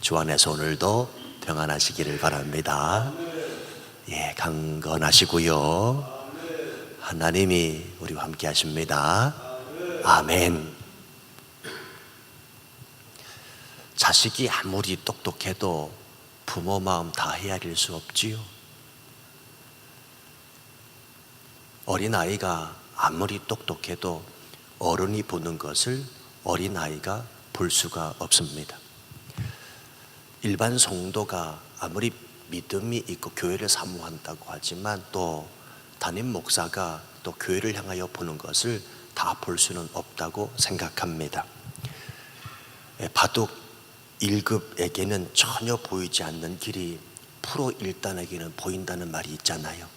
주 안에서 오늘도 평안하시기를 바랍니다. 예, 강건하시고요. 하나님이 우리와 함께 하십니다. 아멘. 자식이 아무리 똑똑해도 부모 마음 다 헤아릴 수 없지요. 어린아이가 아무리 똑똑해도 어른이 보는 것을 어린아이가 볼 수가 없습니다. 일반 성도가 아무리 믿음이 있고 교회를 사모한다고 하지만 또 담임 목사가 또 교회를 향하여 보는 것을 다 볼 수는 없다고 생각합니다. 바둑 1급에게는 전혀 보이지 않는 길이 프로 1단에게는 보인다는 말이 있잖아요.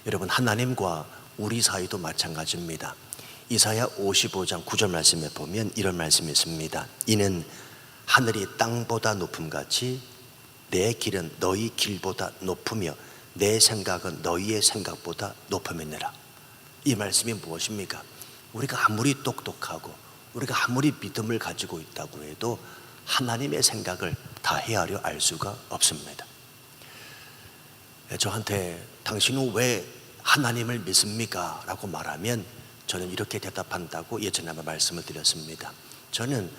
여러분, 하나님과 우리 사이도 마찬가지입니다. 이사야 55장 9절 말씀에 보면 이런 말씀이 있습니다. 이는 하늘이 땅보다 높음같이 내 길은 너희 길보다 높으며 내 생각은 너희의 생각보다 높음이니라. 이 말씀이 무엇입니까? 우리가 아무리 똑똑하고 우리가 아무리 믿음을 가지고 있다고 해도 하나님의 생각을 다 헤아려 알 수가 없습니다. 저한테 당신은 왜 하나님을 믿습니까? 라고 말하면 저는 이렇게 대답한다고 예전에 한번 말씀을 드렸습니다. 저는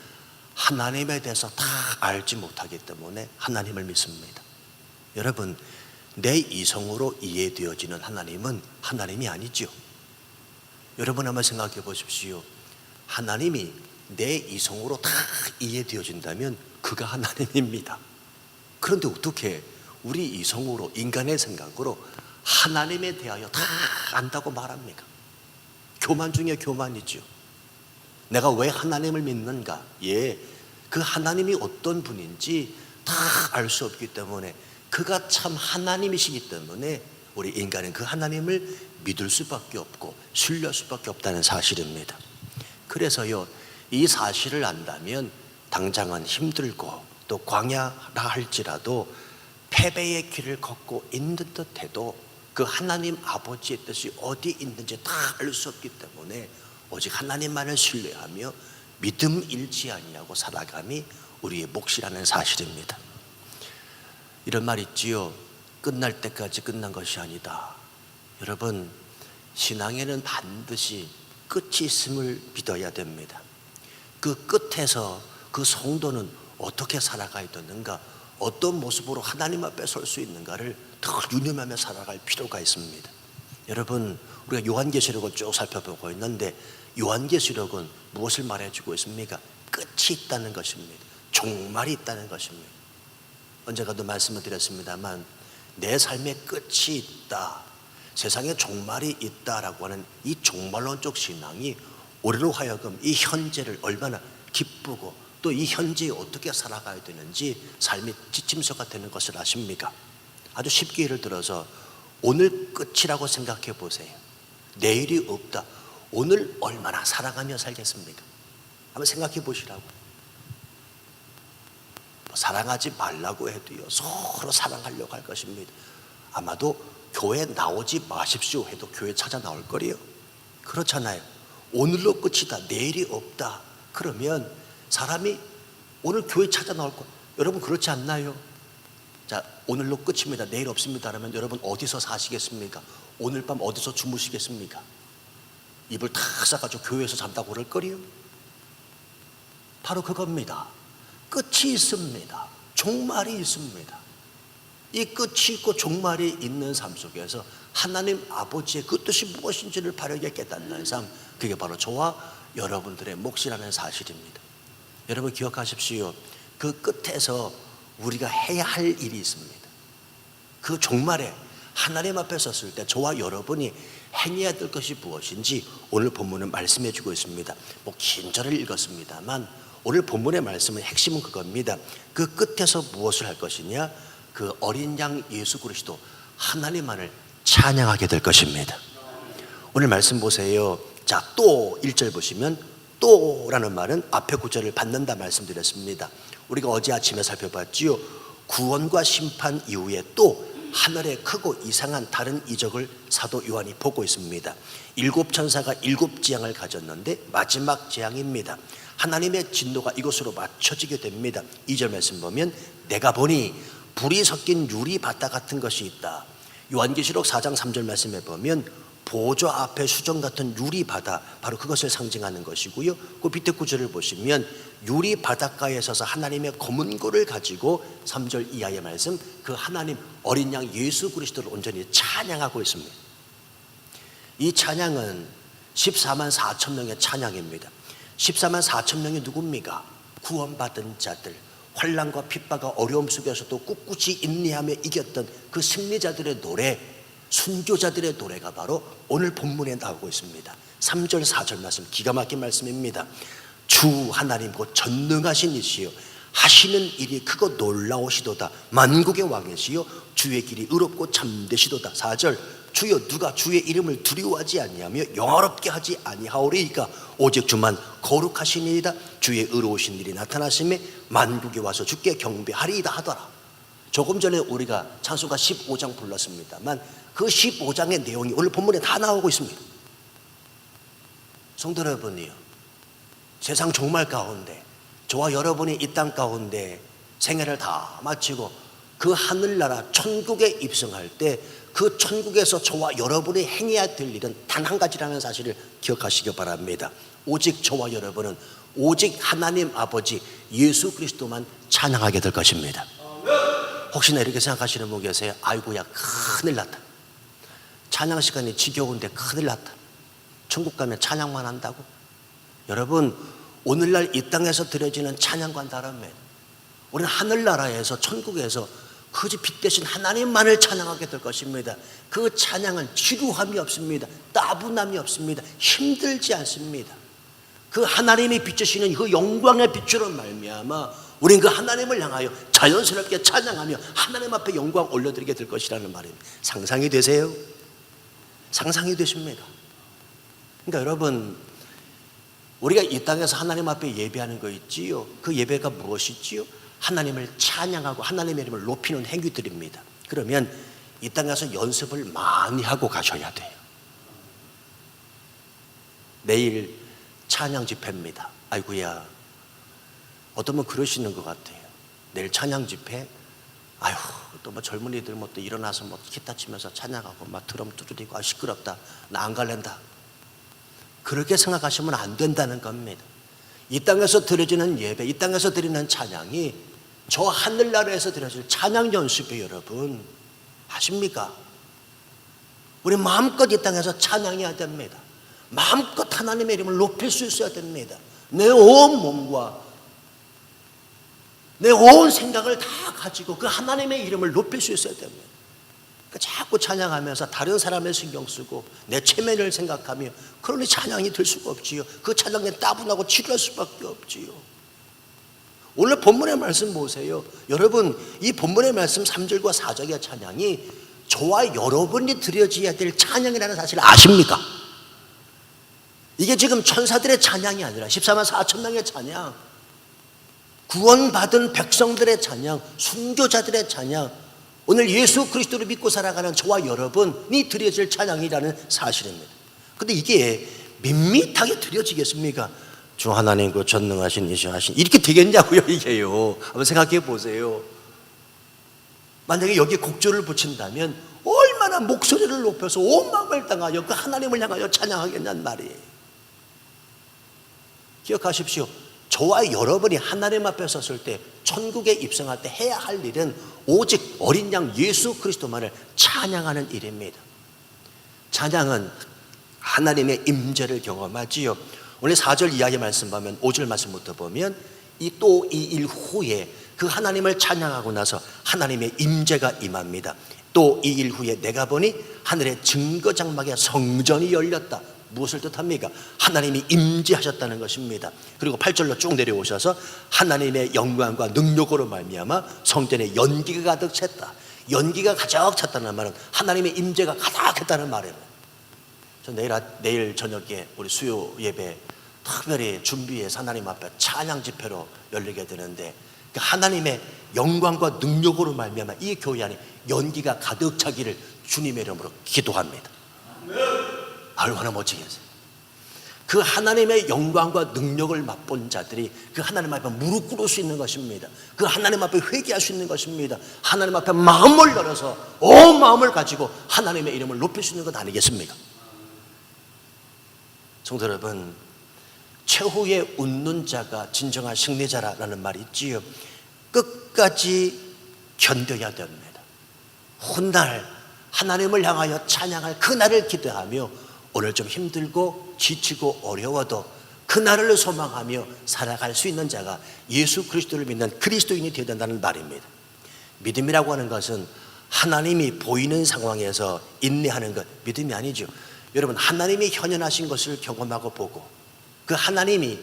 하나님에 대해서 다 알지 못하기 때문에 하나님을 믿습니다. 여러분, 내 이성으로 이해되어지는 하나님은 하나님이 아니죠. 여러분 한번 생각해 보십시오. 하나님이 내 이성으로 다 이해되어진다면 그가 하나님입니다. 그런데 어떻게 우리 이성으로, 인간의 생각으로 하나님에 대하여 다 안다고 말합니까? 교만 중에 교만이죠. 내가 왜 하나님을 믿는가? 예, 그 하나님이 어떤 분인지 다 알 수 없기 때문에, 그가 참 하나님이시기 때문에 우리 인간은 그 하나님을 믿을 수밖에 없고 신뢰할 수밖에 없다는 사실입니다. 그래서요, 이 사실을 안다면 당장은 힘들고 또 광야라 할지라도 패배의 길을 걷고 있는 듯 해도 그 하나님 아버지의 뜻이 어디 있는지 다 알 수 없기 때문에 오직 하나님만을 신뢰하며 믿음 잃지 아니하고 살아감이 우리의 몫이라는 사실입니다. 이런 말 있지요. 끝날 때까지 끝난 것이 아니다. 여러분, 신앙에는 반드시 끝이 있음을 믿어야 됩니다. 그 끝에서 그 성도는 어떻게 살아가야 되는가, 어떤 모습으로 하나님 앞에 설 수 있는가를 더 유념하며 살아갈 필요가 있습니다. 여러분, 우리가 요한계시록을 쭉 살펴보고 있는데 요한계시록은 무엇을 말해주고 있습니까? 끝이 있다는 것입니다. 종말이 있다는 것입니다. 언젠가도 말씀을 드렸습니다만 내 삶의 끝이 있다, 세상에 종말이 있다라고 하는 이 종말론적 신앙이 우리로 하여금 이 현재를 얼마나 기쁘고 또 이 현재에 어떻게 살아가야 되는지 삶의 지침서가 되는 것을 아십니까? 아주 쉽게 예를 들어서 오늘 끝이라고 생각해 보세요. 내일이 없다. 오늘 얼마나 살아가며 살겠습니까? 한번 생각해 보시라고. 사랑하지 말라고 해도요, 서로 사랑하려고 할 것입니다. 아마도 교회 나오지 마십시오 해도 교회 찾아 나올 거래요. 그렇잖아요. 오늘로 끝이다, 내일이 없다. 그러면 사람이 오늘 교회 찾아 나올 거. 여러분 그렇지 않나요? 자, 오늘로 끝입니다, 내일 없습니다 하면 여러분 어디서 사시겠습니까? 오늘 밤 어디서 주무시겠습니까? 이불 탁 싸가지고 교회에서 잔다고 그럴 거리요? 바로 그겁니다. 끝이 있습니다. 종말이 있습니다. 이 끝이 있고 종말이 있는 삶 속에서 하나님 아버지의 그 뜻이 무엇인지를 바르게 깨닫는 삶, 그게 바로 저와 여러분들의 몫이라는 사실입니다. 여러분 기억하십시오. 그 끝에서 우리가 해야 할 일이 있습니다. 그 종말에 하나님 앞에 섰을 때 저와 여러분이 행해야 될 것이 무엇인지 오늘 본문은 말씀해 주고 있습니다. 긴 절을 읽었습니다만 오늘 본문의 말씀은 핵심은 그겁니다. 그 끝에서 무엇을 할 것이냐? 그 어린 양 예수 그리스도 하나님만을 찬양하게 될 것입니다. 오늘 말씀 보세요. 자, 또 1절 보시면 또라는 말은 앞에 구절을 받는다 말씀드렸습니다. 우리가 어제 아침에 살펴봤지요. 구원과 심판 이후에 또 하늘에 크고 이상한 다른 이적을 사도 요한이 보고 있습니다. 7 천사가 7 재앙을 가졌는데 마지막 재앙입니다. 하나님의 진노가 이곳으로 맞춰지게 됩니다. 2절 말씀 보면 내가 보니 불이 섞인 유리 바다 같은 것이 있다. 요한계시록 4장 3절 말씀에 보면 보좌 앞에 수정 같은 유리 바다, 바로 그것을 상징하는 것이고요. 그 밑에 구절을 보시면 유리 바닷가에 서서 하나님의 검은 고를 가지고 3절 이하의 말씀, 그 하나님 어린 양 예수 그리스도를 온전히 찬양하고 있습니다. 이 찬양은 14만 4천 명의 찬양입니다. 14만 4천 명이 누굽니까? 구원받은 자들, 환난과 핍박과 어려움 속에서도 꿋꿋이 인내하며 이겼던 그 승리자들의 노래, 순교자들의 노래가 바로 오늘 본문에 나오고 있습니다. 3절 4절 말씀, 기가 막힌 말씀입니다. 주 하나님 곧 전능하신 이시여 하시는 일이 크고 놀라우시도다. 만국의 왕이시여 주의 길이 의롭고 참되시도다. 4절 주여 누가 주의 이름을 두려워하지 아니하며 영화롭게 하지 아니하오리이까 오직 주만 거룩하시니이다. 주의 의로우신 일이 나타나심에 만국이 와서 주께 경배하리이다 하더라. 조금 전에 우리가 찬송가 15장 불렀습니다만 그 15장의 내용이 오늘 본문에 다 나오고 있습니다. 성도 여러분이요, 세상 종말 가운데 저와 여러분이 이 땅 가운데 생애를 다 마치고 그 하늘나라 천국에 입성할 때 그 천국에서 저와 여러분이 행해야 될 일은 단 한 가지라는 사실을 기억하시기 바랍니다. 오직 저와 여러분은 오직 하나님 아버지 예수 그리스도만 찬양하게 될 것입니다. 혹시나 이렇게 생각하시는 분 계세요? 아이고야 큰일 났다. 찬양 시간이 지겨운데 큰일 났다. 천국 가면 찬양만 한다고? 여러분, 오늘날 이 땅에서 드려지는 찬양과는 다릅니다. 우리는 하늘나라에서 천국에서 그저 빛 대신 하나님만을 찬양하게 될 것입니다. 그 찬양은 지루함이 없습니다. 따분함이 없습니다. 힘들지 않습니다. 그 하나님이 비추시는 그 영광의 빛으로 말미암아 우리는 그 하나님을 향하여 자연스럽게 찬양하며 하나님 앞에 영광 올려드리게 될 것이라는 말입니다. 상상이 되세요? 상상이 되십니까? 그러니까 여러분, 우리가 이 땅에서 하나님 앞에 예배하는 거 있지요. 그 예배가 무엇이지요? 하나님을 찬양하고 하나님의 이름을 높이는 행위들입니다. 그러면 이 땅에서 연습을 많이 하고 가셔야 돼요. 내일 찬양 집회입니다. 아이고야, 어떤 분 그러시는 것 같아요. 내일 찬양 집회, 아유, 또 뭐 젊은이들 뭐 또 일어나서 뭐 기타 치면서 찬양하고 막 드럼 두드리고, 아 시끄럽다, 나 안 갈랜다. 그렇게 생각하시면 안 된다는 겁니다. 이 땅에서 드려지는 예배, 이 땅에서 드리는 찬양이 저 하늘나라에서 드려질 찬양 연습이에요. 여러분 아십니까? 우리 마음껏 이 땅에서 찬양해야 됩니다. 마음껏 하나님의 이름을 높일 수 있어야 됩니다. 내 온 몸과 내 온 생각을 다 가지고 그 하나님의 이름을 높일 수 있어야 됩니다. 그러니까 자꾸 찬양하면서 다른 사람을 신경 쓰고 내 체면을 생각하며 그러니 찬양이 될 수가 없지요. 그 찬양에 따분하고 지루할 수밖에 없지요. 오늘 본문의 말씀 보세요. 여러분, 이 본문의 말씀 3절과 4절의 찬양이 저와 여러분이 드려져야 될 찬양이라는 사실을 아십니까? 이게 지금 천사들의 찬양이 아니라 14만 4천 명의 찬양, 구원받은 백성들의 찬양, 순교자들의 찬양, 오늘 예수 그리스도를 믿고 살아가는 저와 여러분이 드려질 찬양이라는 사실입니다. 근데 이게 밋밋하게 드려지겠습니까? 주 하나님 그 전능하신 이시하신 이렇게 되겠냐고요. 이게요. 한번 생각해 보세요. 만약에 여기에 곡조를 붙인다면 얼마나 목소리를 높여서 온 마음을 당하여 그 하나님을 향하여 찬양하겠냐는 말이에요. 기억하십시오. 저와 여러분이 하나님 앞에 섰을 때, 천국에 입성할 때 해야 할 일은 오직 어린 양 예수 그리스도만을 찬양하는 일입니다. 찬양은 하나님의 임재를 경험하지요. 오늘 4절 이하의 말씀 보면, 5절 말씀부터 보면 이 일 후에 그 하나님을 찬양하고 나서 하나님의 임재가 임합니다. 또 이 일 후에 내가 보니 하늘의 증거장막에 성전이 열렸다. 무엇을 뜻합니까? 하나님이 임재하셨다는 것입니다. 그리고 8절로 쭉 내려오셔서 하나님의 영광과 능력으로 말미암아 성전에 연기가 가득 찼다. 연기가 가득 찼다는 말은 하나님의 임재가 가득했다는 말입니다. 저 내일 저녁에 우리 수요 예배 특별히 준비해서 하나님 앞에 찬양 집회로 열리게 되는데, 하나님의 영광과 능력으로 말미암아 이 교회 안에 연기가 가득 차기를 주님의 이름으로 기도합니다. 얼마나 멋지겠어요. 그 하나님의 영광과 능력을 맛본 자들이 그 하나님 앞에 무릎 꿇을 수 있는 것입니다. 그 하나님 앞에 회개할 수 있는 것입니다. 하나님 앞에 마음을 열어서 온 마음을 가지고 하나님의 이름을 높일 수 있는 것 아니겠습니까? 성도 여러분, 최후의 웃는 자가 진정한 승리자라는 말이 있지요. 끝까지 견뎌야 됩니다. 훗날 하나님을 향하여 찬양할 그날을 기대하며 오늘 좀 힘들고 지치고 어려워도 그날을 소망하며 살아갈 수 있는 자가 예수 그리스도를 믿는 그리스도인이 되어야 된다는 말입니다. 믿음이라고 하는 것은 하나님이 보이는 상황에서 인내하는 것, 믿음이 아니죠. 여러분, 하나님이 현현하신 것을 경험하고 보고 그 하나님이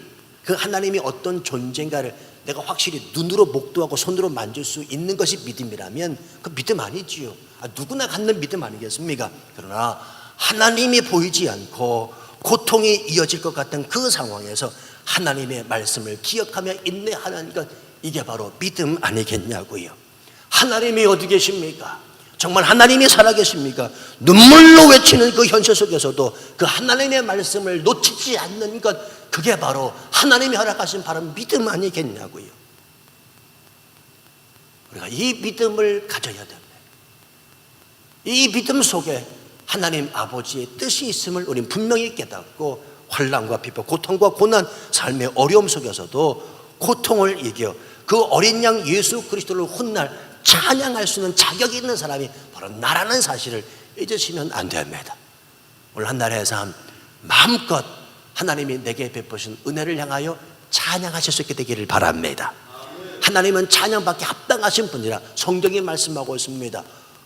어떤 존재인가를 내가 확실히 눈으로 목도하고 손으로 만질 수 있는 것이 믿음이라면 그 믿음 아니지요. 누구나 갖는 믿음 아니겠습니까? 그러나 하나님이 보이지 않고 고통이 이어질 것 같은 그 상황에서 하나님의 말씀을 기억하며 인내하는 것, 이게 바로 믿음 아니겠냐고요. 하나님이 어디 계십니까? 정말 하나님이 살아계십니까? 눈물로 외치는 그 현실 속에서도 그 하나님의 말씀을 놓치지 않는 것, 그게 바로 하나님이 허락하신 바로 믿음 아니겠냐고요. 우리가 이 믿음을 가져야 됩니다. 이 믿음 속에 하나님 아버지의 뜻이 있음을 우리는 분명히 깨닫고 환난과 비법, 고통과 고난, 삶의 어려움 속에서도 고통을 이겨 그 어린 양 예수 그리스도를 훗날 찬양할 수 있는 자격이 있는 사람이 바로 나라는 사실을 잊으시면 안 됩니다. 오늘 한날의 삶 마음껏 하나님이 내게 베푸신 은혜를 향하여 찬양하실 수 있게 되기를 바랍니다. 하나님은 찬양받기 합당하신 분이라 성경이 말씀하고 있습니다.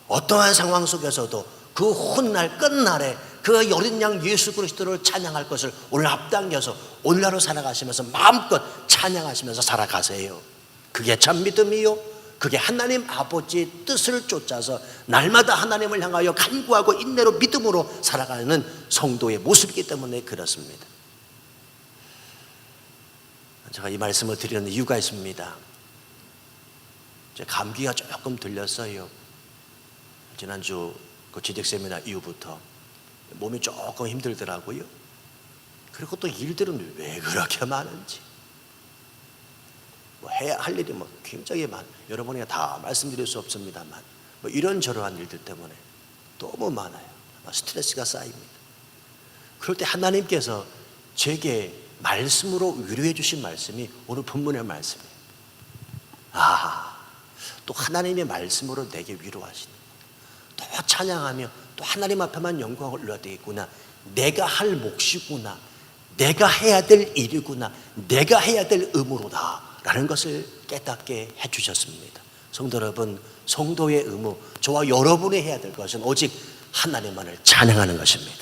어떠한 상황 속에서도 그 훗날 끝날에 그 어린 양 예수 그리스도를 찬양할 것을 오늘 합당해서 오늘날로 살아가시면서 마음껏 찬양하시면서 살아가세요. 그게 참 믿음이요, 그게 하나님 아버지의 뜻을 쫓아서 날마다 하나님을 향하여 간구하고 인내로 믿음으로 살아가는 성도의 모습이기 때문에 그렇습니다. 제가 이 말씀을 드리는 이유가 있습니다. 감기가 조금 들렸어요. 지난주 그 지적 세미나 이후부터 몸이 조금 힘들더라고요. 그리고 또 일들은 왜 그렇게 많은지, 뭐 해야 할 일이 뭐 굉장히 여러분이 다 말씀드릴 수 없습니다만 뭐 이런저런 일들 때문에 너무 많아요. 스트레스가 쌓입니다. 그럴 때 하나님께서 제게 말씀으로 위로해 주신 말씀이 오늘 본문의 말씀이에요. 또 하나님의 말씀으로 내게 위로하시는, 또 찬양하며 또 하나님 앞에만 영광을 올려야 되겠구나, 내가 할 몫이구나, 내가 해야 될 일이구나, 내가 해야 될 의무로다 라는 것을 깨닫게 해주셨습니다. 성도 여러분, 성도의 의무, 저와 여러분이 해야 될 것은 오직 하나님만을 찬양하는 것입니다.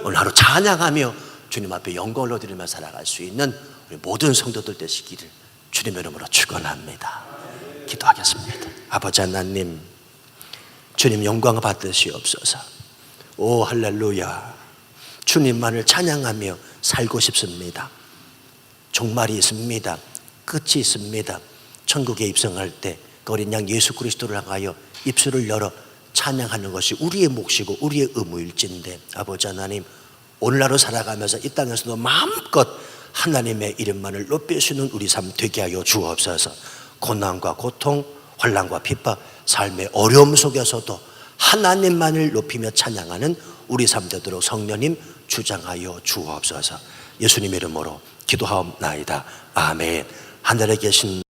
오늘 하루 찬양하며 주님 앞에 영광을 올려드리며 살아갈 수 있는 우리 모든 성도들 되시기를 주님의 이름으로 축원합니다. 기도하겠습니다. 아버지 하나님, 주님 영광을 받으시옵소서. 오 할렐루야. 주님만을 찬양하며 살고 싶습니다. 종말이 있습니다. 끝이 있습니다. 천국에 입성할 때 그 어린 양 예수 그리스도를 향하여 입술을 열어 찬양하는 것이 우리의 몫이고 우리의 의무일진데, 아버지 하나님, 오늘날로 살아가면서 이 땅에서도 마음껏 하나님의 이름만을 높이시는 우리 삶 되게 하여 주옵소서. 고난과 고통, 환난과 핍박, 삶의 어려움 속에서도 하나님만을 높이며 찬양하는 우리 삶 되도록 성령님 주장하여 주옵소서. 예수님의 이름으로 기도하옵나이다. 아멘. 하늘에 계신